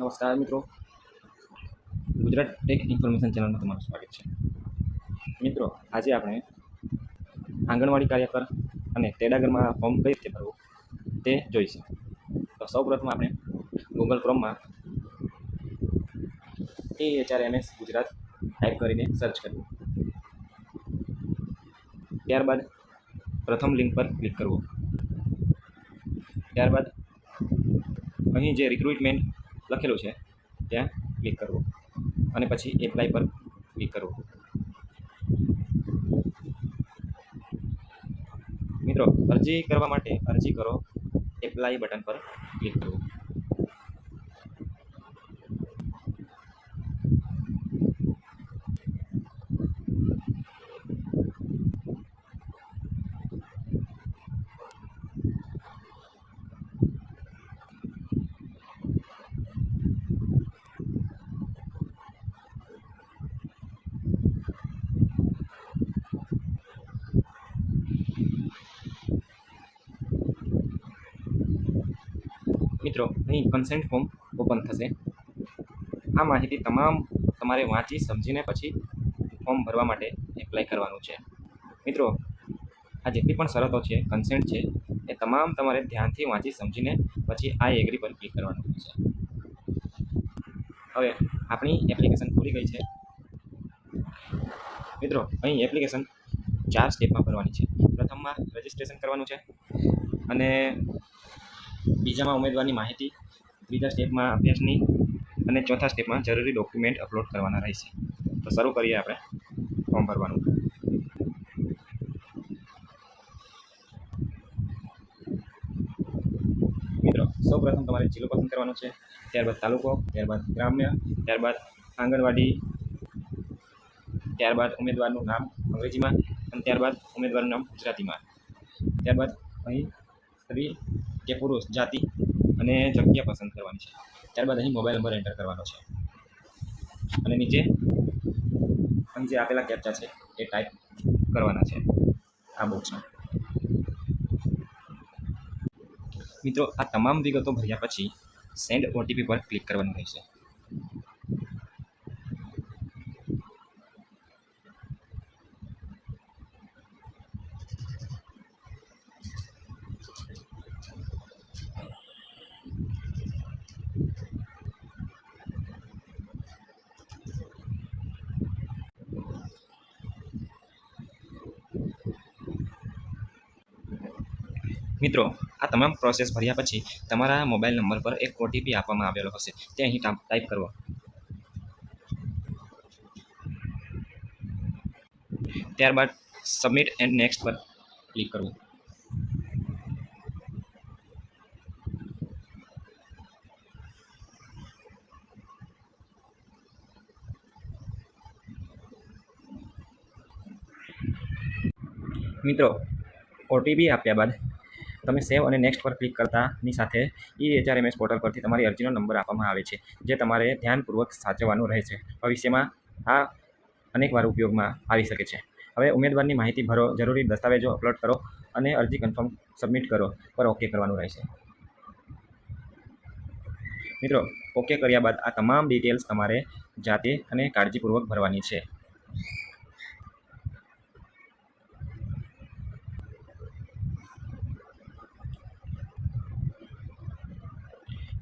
નમસ્કાર મિત્રો, Gujarat tech information ચેનલમાં તમારું સ્વાગત છે. મિત્રો, આજે આપણે આંગણવાડી કાર્યકર અને તેડાગરમાં ફોર્મ કઈ રીતે ભરવું તે જોઈશું. તો સૌપ્રથમ આપણે ગૂગલ ક્રોમમાં AHRMS ગુજરાત ટાઈપ કરીને સર્ચ કરવું. ત્યારબાદ પ્રથમ લિંક પર ક્લિક કરવું. ત્યારબાદ અહીં જે રિક્રુટમેન્ટ લખેલું છે ત્યાં ક્લિક કરવું અને પછી એપ્લાય પર ક્લિક કરવું. મિત્રો, અરજી કરવા માટે અરજી કરો એપ્લાય બટન પર ક્લિક કરવું. મિત્રો, અહીં કન્સેન્ટ ફોર્મ ઓપન થશે. આ માહિતી તમામ તમારે વાંચી સમજીને પછી ફોર્મ ભરવા માટે એપ્લાય કરવાનું છે. મિત્રો, આ જેટલી પણ શરતો છે, કન્સેન્ટ છે, એ તમામ તમારે ધ્યાનથી વાંચી સમજીને પછી આ એગ્રી પર ક્લિક કરવાનું છે. હવે આપણી એપ્લિકેશન ખુલી ગઈ છે. મિત્રો, અહીં એપ્લિકેશન 4 સ્ટેપમાં ભરવાની છે. પ્રથમમાં રજિસ્ટ્રેશન કરવાનું છે અને બીજામાં ઉમેદવારની માહિતી, ત્રીજા સ્ટેપમાં અભ્યાસની અને ચોથા સ્ટેપમાં જરૂરી ડોક્યુમેન્ટ અપલોડ કરવાના રહેશે. તો શરૂ કરીએ આપણે ફોર્મ ભરવાનું. મિત્રો, સૌપ્રથમ તમારે જિલ્લો પસંદ કરવાનો છે, ત્યારબાદ તાલુકો, ત્યારબાદ ગ્રામ્ય, ત્યારબાદ આંગણવાડી, ત્યારબાદ ઉમેદવારનું નામ અંગ્રેજીમાં અને ત્યારબાદ ઉમેદવારનું નામ ગુજરાતીમાં. ત્યારબાદ અહીં સ્ત્રી કે પુરુષ જાતિ અને જગ્યા પસંદ કરવાની છે. ત્યારબાદ અહીં મોબાઈલ નંબર એન્ટર કરવાનો છે અને નીચે અહીં જે આપેલા કેપ્ચા છે એ ટાઈપ કરવાના છે આ બોક્સમાં. મિત્રો, આ તમામ વિગતો ભર્યા પછી સેન્ડ ઓટીપી પર ક્લિક કરવાનું રહેશે. મિત્રો, આ તમામ પ્રોસેસ ભર્યા પછી તમારા મોબાઈલ નંબર પર એક ઓટીપી આપવામાં આવેલો હશે, તે અહીં ટાઈપ કરવો. ત્યારબાદ સબમિટ એન્ડ નેક્સ્ટ પર ક્લિક કરવું. મિત્રો, ઓટીપી આપ્યા બાદ તમે સેવ અને નેક્સ્ટ પર ક્લિક કરતાની સાથે AHRMS પોર્ટલ પરથી તમારી અરજીનો નંબર આપવામાં આવે છે, જે તમારે ધ્યાનપૂર્વક સાચવવાનું રહેશે. ભવિષ્યમાં આ અનેકવાર ઉપયોગમાં આવી શકે છે. હવે ઉમેદવારની માહિતી ભરો, જરૂરી દસ્તાવેજો અપલોડ કરો અને અરજી કન્ફર્મ સબમિટ કરો પર ઓકે કરવાનું રહેશે. મિત્રો, ઓકે કર્યા બાદ આ તમામ ડિટેલ્સ તમારે જાતે અને કાળજીપૂર્વક ભરવાની છે.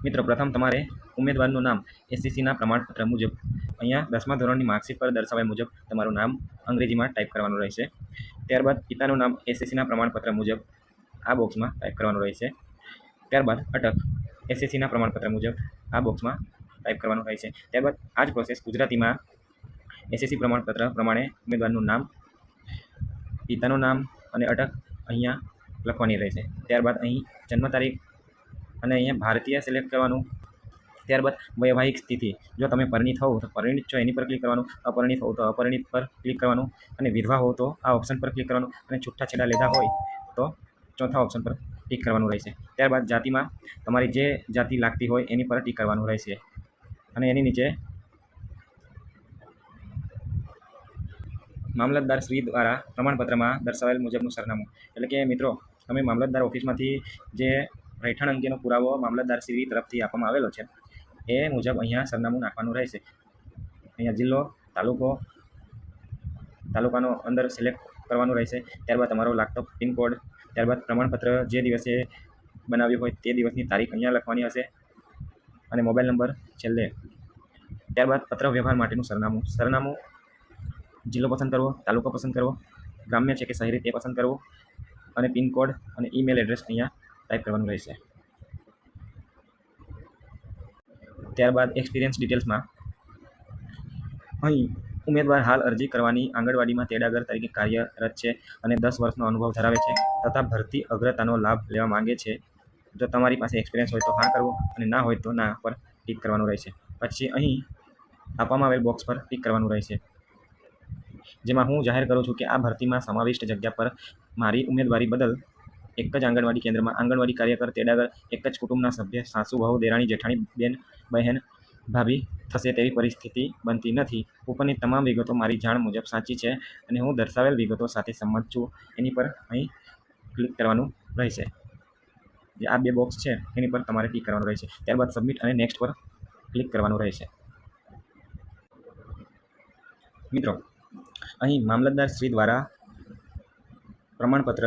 મિત્રો, પ્રથમ તમારે ઉમેદવારનું નામ SSCના પ્રમાણપત્ર મુજબ અહીંયા 10મા ધોરણની માર્કશીટ પર દર્શાવ્યા મુજબ તમારું નામ અંગ્રેજીમાં ટાઈપ કરવાનું રહેશે. ત્યારબાદ પિતાનું નામ SSCના પ્રમાણપત્ર મુજબ આ બોક્સમાં ટાઈપ કરવાનું રહેશે. ત્યારબાદ અટક SSCના પ્રમાણપત્ર મુજબ આ બોક્સમાં ટાઈપ કરવાનું રહેશે. ત્યારબાદ આ જ પ્રોસેસ ગુજરાતીમાં SSC પ્રમાણપત્ર પ્રમાણે ઉમેદવારનું નામ, પિતાનું નામ અને અટક અહીંયા લખવાની રહેશે. ત્યારબાદ અહીં જન્મ તારીખ અને અહીંયા ભારતીય સિલેક્ટ કરવાનું. ત્યારબાદ વૈવાહિક સ્થિતિ, જો તમે પરિણીત હોવ તો પરિણીત છો એની પર ક્લિક કરવાનું, અપરિણીત હોવ તો અપરિણીત પર ક્લિક કરવાનું અને વિધવા હોવ તો આ ઓપ્શન પર ક્લિક કરવાનું અને છૂટાછેડા લીધા હોય તો ચોથા ઓપ્શન પર ટીક કરવાનું રહેશે. ત્યારબાદ જાતિમાં તમારી જે જાતિ લાગતી હોય એની પર ટીક કરવાનું રહેશે અને એની નીચે મામલતદાર શ્રી દ્વારા પ્રમાણપત્રમાં દર્શાવેલ મુજબનું સરનામું. એટલે કે મિત્રો, તમે મામલતદાર ઓફિસમાંથી જે રહેઠાણ અંગેનો પુરાવો મામલતદાર શ્રી તરફથી આપવામાં આવેલો છે એ મુજબ અહીંયા સરનામું નાખવાનું રહેશે. અહીંયા જિલ્લો, તાલુકાનો અંદર સિલેક્ટ કરવાનું રહેશે. ત્યારબાદ તમારો લાગતો પિનકોડ, ત્યારબાદ પ્રમાણપત્ર જે દિવસે બનાવ્યું હોય તે દિવસની તારીખ અહીંયા લખવાની હશે અને મોબાઈલ નંબર છેલ્લે. ત્યારબાદ પત્ર વ્યવહાર માટેનું સરનામું, જિલ્લો પસંદ કરવો, તાલુકો પસંદ કરવો, ગ્રામ્ય છે કે શહેરી તે પસંદ કરવો અને પિનકોડ અને ઈમેલ એડ્રેસ અહીંયા ટાઈપ કરવાનું રહેશે. ત્યારબાદ એક્સપિરિયન્સ ડિટેલ્સમાં અહીં ઉમેદવાર હાલ અરજી કરવાની આંગણવાડીમાં તેડાગર તરીકે કાર્યરત છે અને 10 વર્ષનો અનુભવ ધરાવે છે તથા ભરતી અગ્રતાનો લાભ લેવા માંગે છે. જો તમારી પાસે એક્સપિરિયન્સ હોય તો હા કરવો અને ના હોય તો ના પર ટિક કરવાનું રહેશે. પછી અહીં આપવામાં આવેલ બોક્સ પર ટિક કરવાનું રહેશે, જેમાં હું જાહેર કરું છું કે આ ભરતીમાં સમાવિષ્ટ જગ્યા પર મારી ઉમેદવારી બદલ એક જ આંગણવાડી કેન્દ્રમાં આંગણવાડી કાર્યકર તેડાગર એક જ કુટુંબના સભ્ય સાસુ વહુ દેરાણી જેઠાણી બેન બહેન ભાભી થશે તેવી પરિસ્થિતિ બનતી નથી. ઉપરની તમામ વિગતો મારી જાણ મુજબ સાચી છે અને હું દર્શાવેલ વિગતો સાથે સંમત છું. એની પર અહીં ક્લિક કરવાનું રહેશે. જે આ બે બોક્સ છે એની પર તમારે ક્લિક કરવાનું રહેશે. ત્યારબાદ સબમિટ અને નેક્સ્ટ પર ક્લિક કરવાનું રહેશે. મિત્રો, અહીં મામલતદાર શ્રી દ્વારા પ્રમાણપત્ર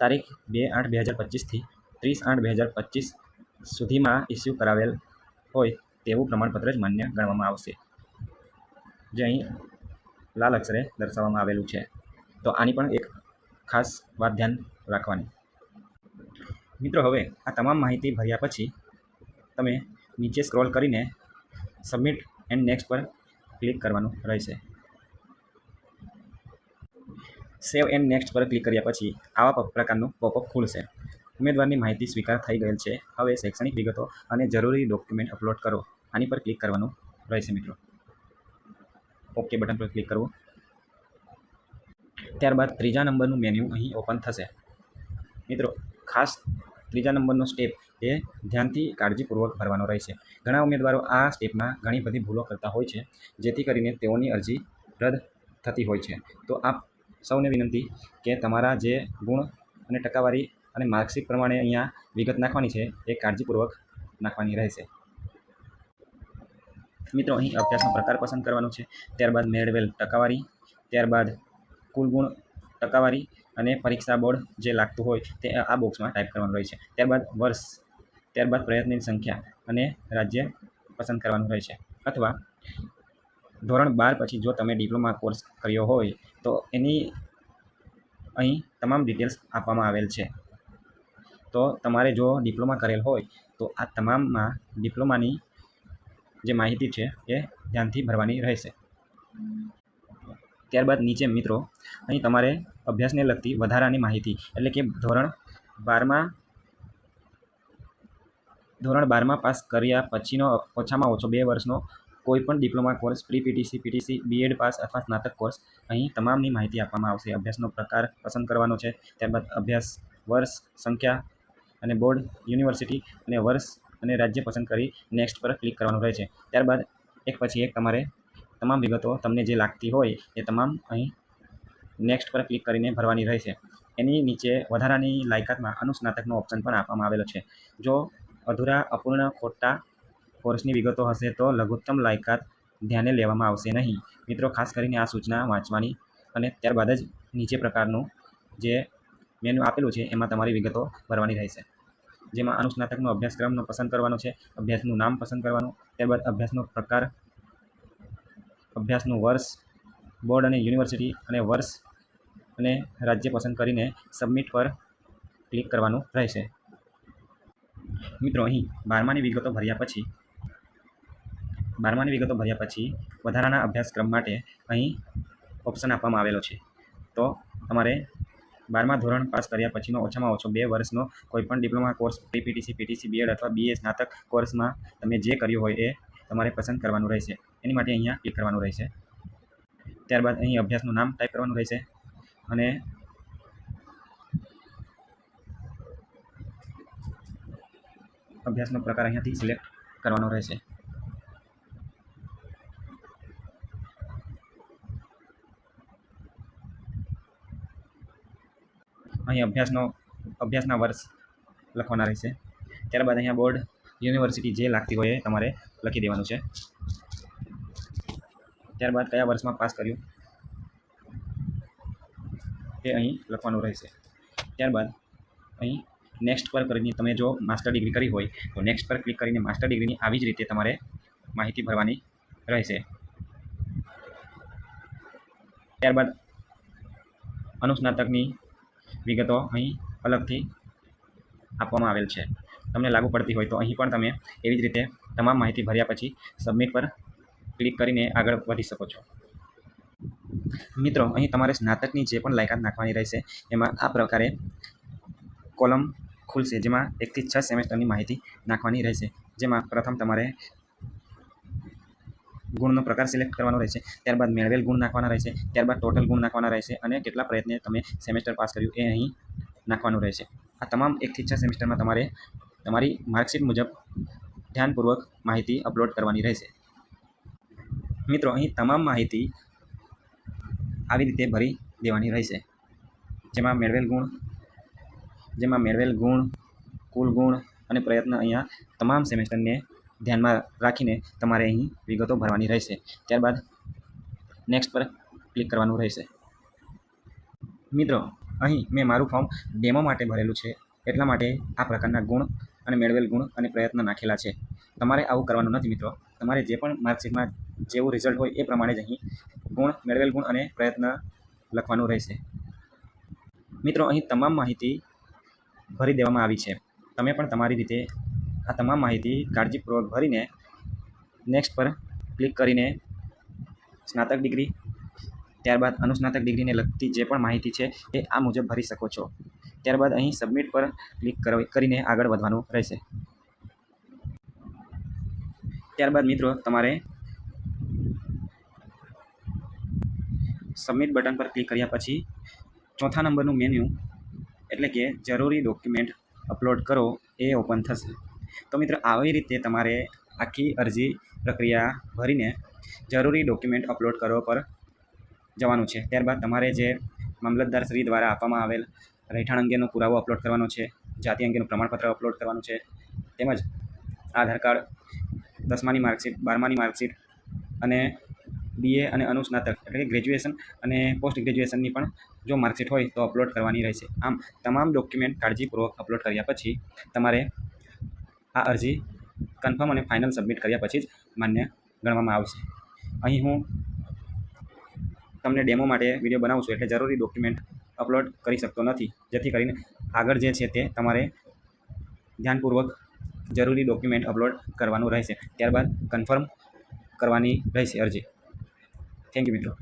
તારીખ 2/8/2025 થી 30/8/2025 સુધીમાં ઇસ્યુ કરાવેલ હોય તેવું પ્રમાણપત્ર જ માન્ય ગણવામાં આવશે, જે અહીં લાલ અક્ષરે દર્શાવવામાં આવેલું છે. તો આની પણ એક ખાસ વાત ધ્યાન રાખવાની. મિત્રો, હવે આ તમામ માહિતી ભર્યા પછી તમે નીચે સ્ક્રોલ કરીને સબમિટ એન્ડ નેક્સ્ટ પર ક્લિક કરવાનું રહેશે. સેવ એન્ડ નેક્સ્ટ પર ક્લિક કર્યા પછી આવા પ્રકારનું પોપઅપ ખુલશે. ઉમેદવારની માહિતી સ્વીકાર થઈ ગયેલ છે. હવે શૈક્ષણિક વિગતો અને જરૂરી ડોક્યુમેન્ટ અપલોડ કરો. આની પર ક્લિક કરવાનું રહેશે મિત્રો. ઓકે બટન પર ક્લિક કરવું. ત્યારબાદ ત્રીજા નંબરનું મેન્યુ અહીં ઓપન થશે. મિત્રો, ખાસ ત્રીજા નંબરનો સ્ટેપ એ ધ્યાનથી કાળજીપૂર્વક ભરવાનો રહેશે. ઘણા ઉમેદવારો આ સ્ટેપમાં ઘણી બધી ભૂલો કરતા હોય છે, જેથી કરીને તેઓની અરજી રદ થતી હોય છે. તો આપ સૌને વિનંતી કે તમારા જે ગુણ અને ટકાવારી અને માર્કશીટ પ્રમાણે અહીંયા વિગત નાખવાની છે એ કાળજીપૂર્વક નાખવાની રહેશે. મિત્રો, અહીં અભ્યાસનો પ્રકાર પસંદ કરવાનો છે. ત્યારબાદ મેળવેલ ટકાવારી, ત્યારબાદ કુલ ગુણ, ટકાવારી અને પરીક્ષા બોર્ડ જે લાગતું હોય તે આ બોક્સમાં ટાઈપ કરવાનું રહેશે. ત્યારબાદ વર્ષ, ત્યારબાદ પ્રયત્નની સંખ્યા અને રાજ્ય પસંદ કરવાનું રહેશે. અથવા ધોરણ 12 પછી જો તમે ડિપ્લોમા કોર્સ કર્યો હોય તો એની અહીં તમામ ડિટેલ્સ આપવામાં આવેલ છે. તો તમારે જો ડિપ્લોમા કરેલ હોય તો આ તમામમાં ડિપ્લોમાની જે માહિતી છે એ ધ્યાનથી ભરવાની રહેશે. ત્યારબાદ નીચે મિત્રો અહીં તમારે અભ્યાસને લગતી વધારાની માહિતી એટલે કે ધોરણ 12માં પાસ કર્યા પછીનો ઓછામાં ઓછો 2 વર્ષનો કોઈ પણ diploma course, pre PTC, PTC, BEd pass અથવા સ્નાતક કોર્સ, અહીં તમામની માહિતી આપવામાં આવશે. અભ્યાસનો પ્રકાર પસંદ કરવાનો છે. ત્યારબાદ અભ્યાસ, વર્ષ, સંખ્યા અને બોર્ડ, યુનિવર્સિટી અને વર્ષ અને રાજ્ય પસંદ કરી નેક્સ્ટ પર ક્લિક કરવાનું રહે છે. ત્યારબાદ એક પછી એક તમારે તમામ વિગતો તમને જે લાગતી હોય એ તમામ અહીં નેક્સ્ટ પર ક્લિક કરીને ભરવાની રહેશે. એની નીચે વધારાની લાયકાતમાં અનુસ્નાતકનો ઓપ્શન પણ આપવામાં આવેલો છે. જો અધૂરા, અપૂર્ણ, ખોટા કોર્સની વિગતો હશે તો લઘુત્તમ લાયકાત ધ્યાને લેવામાં આવશે નહીં. મિત્રો, ખાસ કરીને આ સૂચના વાંચવાની અને ત્યારબાદ જ નીચે પ્રકારનું જે મેનુ આપેલું છે એમાં તમારી વિગતો ભરવાની રહેશે. જેમાં અનુસ્નાતકનો અભ્યાસક્રમનો પસંદ કરવાનો છે, અભ્યાસનું નામ પસંદ કરવાનું, ત્યારબાદ અભ્યાસનો પ્રકાર, અભ્યાસનું વર્ષ, બોર્ડ અને યુનિવર્સિટી અને વર્ષ અને રાજ્ય પસંદ કરીને સબમિટ પર ક્લિક કરવાનું રહેશે. મિત્રો, અહીં 12માની વિગતો ભર્યા પછી વધારાના અભ્યાસક્રમ માટે અહીં ઓપ્શન આપવામાં આવેલો છે. તો તમારે 12મા ધોરણ પાસ કર્યા પછીનો ઓછામાં ઓછો 2 વર્ષનો કોઈપણ diploma course, pre PTC, PTC, BEd અથવા બીએ સ્નાતક કોર્સમાં તમે જે કર્યું હોય એ તમારે પસંદ કરવાનું રહેશે. એની માટે અહીંયા ક્લિક કરવાનું રહેશે. ત્યારબાદ અહીં અભ્યાસનું નામ ટાઈપ કરવાનું રહેશે અને અભ્યાસનો પ્રકાર અહીંયાથી સિલેક્ટ કરવાનો રહેશે. અહીં અભ્યાસના વર્ષ લખવાના રહેશે. ત્યારબાદ અહીંયા બોર્ડ યુનિવર્સિટી જે લાગતી હોય એ તમારે લખી દેવાનું છે. ત્યારબાદ કયા વર્ષમાં પાસ કર્યું તે અહીં લખવાનું રહેશે. ત્યારબાદ અહીં નેક્સ્ટ પર કરીને તમે જો માસ્ટર ડિગ્રી કરી હોય તો નેક્સ્ટ પર ક્લિક કરીને માસ્ટર ડિગ્રીની આવી જ રીતે તમારે માહિતી ભરવાની રહેશે. ત્યારબાદ અનુસ્નાતકની વિગતો અહીં અલગથી આપવામાં આવેલ છે. તમને લાગુ પડતી હોય તો અહીં પણ તમે એવી જ રીતે તમામ માહિતી ભર્યા પછી સબમિટ પર ક્લિક કરીને આગળ વધી શકો છો. મિત્રો, અહીં તમારે સ્નાતકની જે પણ લાયકાત નાખવાની રહેશે એમાં આ પ્રકારે કોલમ ખુલશે, જેમાં 1 થી 6 સેમેસ્ટરની માહિતી નાખવાની રહેશે. જેમાં પ્રથમ તમારે ગુણનો પ્રકાર સિલેક્ટ કરવાનો રહેશે, ત્યારબાદ મેળવેલ ગુણ નાખવાના રહેશે, ત્યારબાદ ટોટલ ગુણ નાખવાના રહેશે અને કેટલા પ્રયત્ને તમે સેમેસ્ટર પાસ કર્યું એ અહીં નાખવાનું રહેશે. આ તમામ 1 થી 6 સેમેસ્ટરમાં તમારે તમારી માર્કશીટ મુજબ ધ્યાનપૂર્વક માહિતી અપલોડ કરવાની રહેશે. મિત્રો, અહીં તમામ માહિતી આવી રીતે ભરી દેવાની રહેશે, જેમાં મેળવેલ ગુણ, કુલ ગુણ અને પ્રયત્ન અહીંયા તમામ સેમેસ્ટરને ધ્યાનમાં રાખીને તમારે અહીં વિગતો ભરવાની રહેશે. ત્યારબાદ નેક્સ્ટ પર ક્લિક કરવાનું રહેશે. મિત્રો, અહીં મેં મારું ફોર્મ ડેમો માટે ભરેલું છે, એટલા માટે આ પ્રકારના ગુણ અને મેળવેલ ગુણ અને પ્રયત્ન નાખેલા છે. તમારે આવું કરવાનું નથી. મિત્રો, તમારે જે પણ માર્કશીટમાં જેવું રિઝલ્ટ હોય એ પ્રમાણે જ અહીં ગુણ, મેળવેલ ગુણ અને પ્રયત્ન લખવાનું રહેશે. મિત્રો, અહીં તમામ માહિતી ભરી દેવામાં આવી છે. તમે પણ તમારી રીતે આ તમામ માહિતી કાળજીપૂર્વક ભરીને નેક્સ્ટ પર ક્લિક કરીને સ્નાતક ડિગ્રી, ત્યારબાદ અનુસ્નાતક ડિગ્રીને લગતી જે પણ માહિતી છે એ આ મુજબ ભરી શકો છો. ત્યારબાદ અહીં સબમિટ પર ક્લિક કરીને આગળ વધવાનું રહેશે. ત્યારબાદ મિત્રો, તમારે સબમિટ બટન પર ક્લિક કર્યા પછી ચોથા નંબરનું મેન્યુ એટલે કે જરૂરી ડોક્યુમેન્ટ અપલોડ કરો એ ઓપન થશે. તો મિત્રો, આવી રીતે તમારે આખી અરજી પ્રક્રિયા ભરીને જરૂરી ડોક્યુમેન્ટ અપલોડ કરો પર જવાનું છે. ત્યારબાદ તમારે જે મામલતદારશ્રી દ્વારા આપવામાં આવેલ રહેઠાણ અંગેનો પુરાવો અપલોડ કરવાનો છે, જાતિ અંગેનું પ્રમાણપત્ર અપલોડ કરવાનું છે, તેમજ આધાર કાર્ડ, 10માની માર્કશીટ, 12માની માર્કશીટ અને BA અને અનુસ્નાતક એટલે કે ગ્રેજ્યુએશન અને પોસ્ટ ગ્રેજ્યુએશનની પણ જો માર્કશીટ હોય તો અપલોડ કરવાની રહેશે. આમ તમામ ડોક્યુમેન્ટ કાળજીપૂર્વક અપલોડ કર્યા પછી તમારે આ અરજી કન્ફર્મ અને ફાઇનલ સબમિટ કર્યા પછી જ માન્ય ગણવામાં આવશે. અહીં હું તમને ડેમો માટે વિડીયો બનાવું છું એટલે જરૂરી ડોક્યુમેન્ટ અપલોડ કરી શકતો નથી, જેથી કરીને આગળ જે છે તે તમારે ધ્યાનપૂર્વક જરૂરી ડોક્યુમેન્ટ અપલોડ કરવાનું રહેશે. ત્યારબાદ કન્ફર્મ કરવાની રહેશે અરજી. થેન્ક યુ મિત્રો.